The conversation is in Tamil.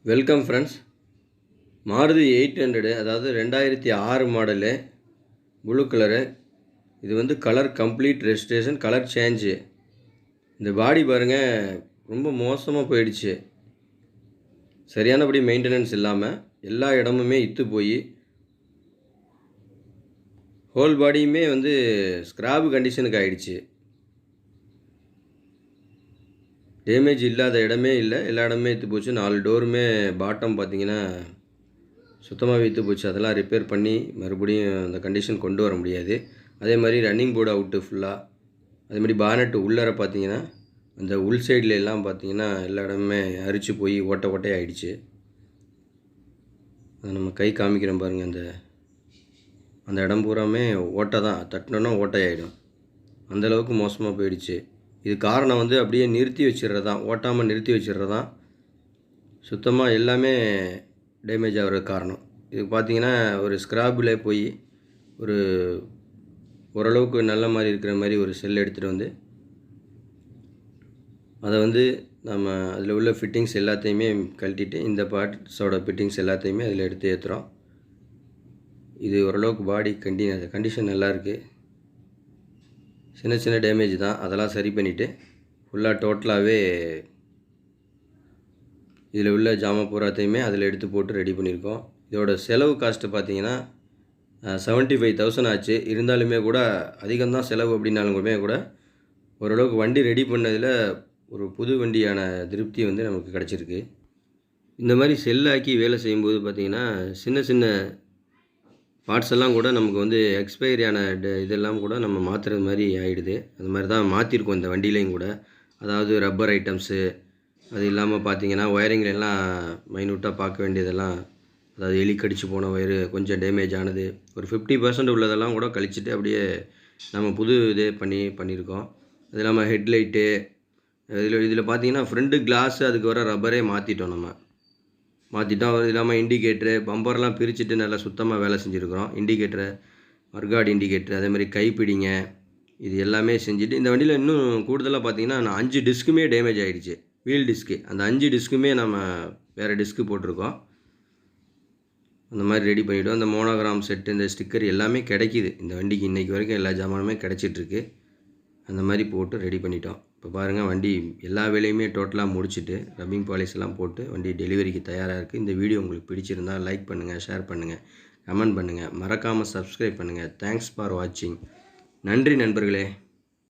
Welcome friends. மாருதி 800 அதாவது 2006 மாடலு, ப்ளூ கலரு. இது வந்து colour complete registration, colour change. இந்த பாடி பாருங்கள், ரொம்ப மோசமாக போயிடுச்சு. சரியானபடி மெயின்டெனன்ஸ் இல்லாமல் எல்லா இடமுமே இத்து போய் ஹோல் பாடியுமே வந்து ஸ்க்ராப் கண்டிஷனுக்கு ஆகிடுச்சு. டேமேஜ் இல்லாத இடமே இல்லை, எல்லா இடமே இத்து போச்சு. 4 டோருமே பாட்டம் பார்த்தீங்கன்னா சுத்தமாகவே இத்து போச்சு. அதெல்லாம் ரிப்பேர் பண்ணி மறுபடியும் அந்த கண்டிஷன் கொண்டு வர முடியாது. அதே மாதிரி ரன்னிங் போர்டு அவுட்டு ஃபுல்லாக. அதேமாதிரி பானட்டு உள்ளார பார்த்தீங்கன்னா அந்த உள் சைடில் எல்லாம் பார்த்தீங்கன்னா எல்லா இடமுமே அரிச்சு போய் ஓட்டை ஆகிடுச்சு. அதை நம்ம கை காமிக்கிறோம் பாருங்கள். அந்த இடம் பூராமே ஓட்டை தான், தட்டினோன்னா ஓட்டையாயிடும். அந்தளவுக்கு மோசமாக போயிடுச்சு. இது காரணம் வந்து அப்படியே நிறுத்தி வச்சிடுறது தான், ஓட்டாமல் நிறுத்தி வச்சிடுறது தான் சுத்தமாக எல்லாமே டேமேஜ் ஆகிறது காரணம். இது பார்த்திங்கன்னா ஒரு ஸ்க்ராப்பில் போய் ஓரளவுக்கு நல்ல மாதிரி இருக்கிற மாதிரி ஒரு செல் எடுத்துகிட்டு வந்து அதை வந்து நம்ம அதில் உள்ள ஃபிட்டிங்ஸ் எல்லாத்தையுமே கழட்டிட்டு இந்த பார்ட்ஸோட ஃபிட்டிங்ஸ் எல்லாத்தையுமே அதில் எடுத்து ஏற்றுறோம். இது ஓரளவுக்கு பாடி கண்டிஷன் நல்லாயிருக்கு. சின்ன டேமேஜ் தான், அதெல்லாம் சரி பண்ணிவிட்டு ஃபுல்லாக டோட்டலாகவே இதில் உள்ள ஜாமான் பூராத்தையுமே அதில் எடுத்து போட்டு ரெடி பண்ணியிருக்கோம். இதோட செலவு காஸ்ட்டு பார்த்திங்கன்னா 75,000 ஆச்சு. இருந்தாலுமே கூட அதிகம்தான் செலவு அப்படின்னாலுமே கூட ஓரளவுக்கு வண்டி ரெடி பண்ணதில் ஒரு புது வண்டியான திருப்தி வந்து நமக்கு கிடச்சிருக்கு. இந்த மாதிரி செல்லாக்கி வேலை செய்யும்போது பார்த்திங்கன்னா சின்ன பார்ட்ஸ் எல்லாம் கூட நமக்கு வந்து எக்ஸ்பைரியான இதெல்லாம் கூட நம்ம மாற்றுறது மாதிரி ஆகிடுது. அது மாதிரி தான் மாற்றிருக்கோம் இந்த வண்டியிலையும் கூட. அதாவது ரப்பர் ஐட்டம்ஸு, அது இல்லாமல் பார்த்திங்கன்னா ஒயரிங்லாம் மைனூட்டாக பார்க்க வேண்டியதெல்லாம், அதாவது எலி கடிச்சு போன ஒயரு, கொஞ்சம் டேமேஜ் ஆனது, ஒரு 50% உள்ளதெல்லாம் கூட கழிச்சிட்டு அப்படியே நம்ம புது இதே பண்ணியிருக்கோம். அது இல்லாமல் ஹெட்லைட்டு இதில் பார்த்திங்கன்னா ஃப்ரண்ட் கிளாஸு அதுக்கு வர ரப்பரே மாற்றிட்டோம். அது இல்லாமல் இண்டிகேட்ரு, பம்பர்லாம் பிரிச்சுட்டு நல்லா சுத்தமாக வேலை செஞ்சுருக்கிறோம். இண்டிகேட்டரு, மர்காட் இண்டிகேட்ரு, அதேமாதிரி கைப்பிடிங்க, இது எல்லாமே செஞ்சுட்டு இந்த வண்டியில் இன்னும் கூடுதலாக பார்த்திங்கன்னா 5 டிஸ்க்குமே டேமேஜ் ஆகிடுச்சு. வீல் டிஸ்க்கு, அந்த 5 டிஸ்க்குமே நம்ம வேறு டிஸ்க்கு போட்டிருக்கோம். அந்த மாதிரி ரெடி பண்ணிவிட்டோம். அந்த மோனோகிராம் செட்டு, இந்த ஸ்டிக்கர் எல்லாமே கிடைக்கிது இந்த வண்டிக்கு. இன்றைக்கி வரைக்கும் எல்லா ஜாமானுமே கிடச்சிட்ருக்கு. அந்த மாதிரி போட்டு ரெடி பண்ணிட்டோம். இப்போ பாருங்கள், வண்டி எல்லா வேலையுமே டோட்டலாக முடிச்சுட்டு ரப்பிங் பாலிஷ் எல்லாம் போட்டு வண்டி டெலிவரிக்கு தயாராக இருக்குது. இந்த வீடியோ உங்களுக்கு பிடிச்சிருந்தால் லைக் பண்ணுங்கள், ஷேர் பண்ணுங்கள், கமெண்ட் பண்ணுங்கள், மறக்காமல் சப்ஸ்கிரைப் பண்ணுங்கள். தேங்க்ஸ் ஃபார் வாட்சிங். நன்றி நண்பர்களே.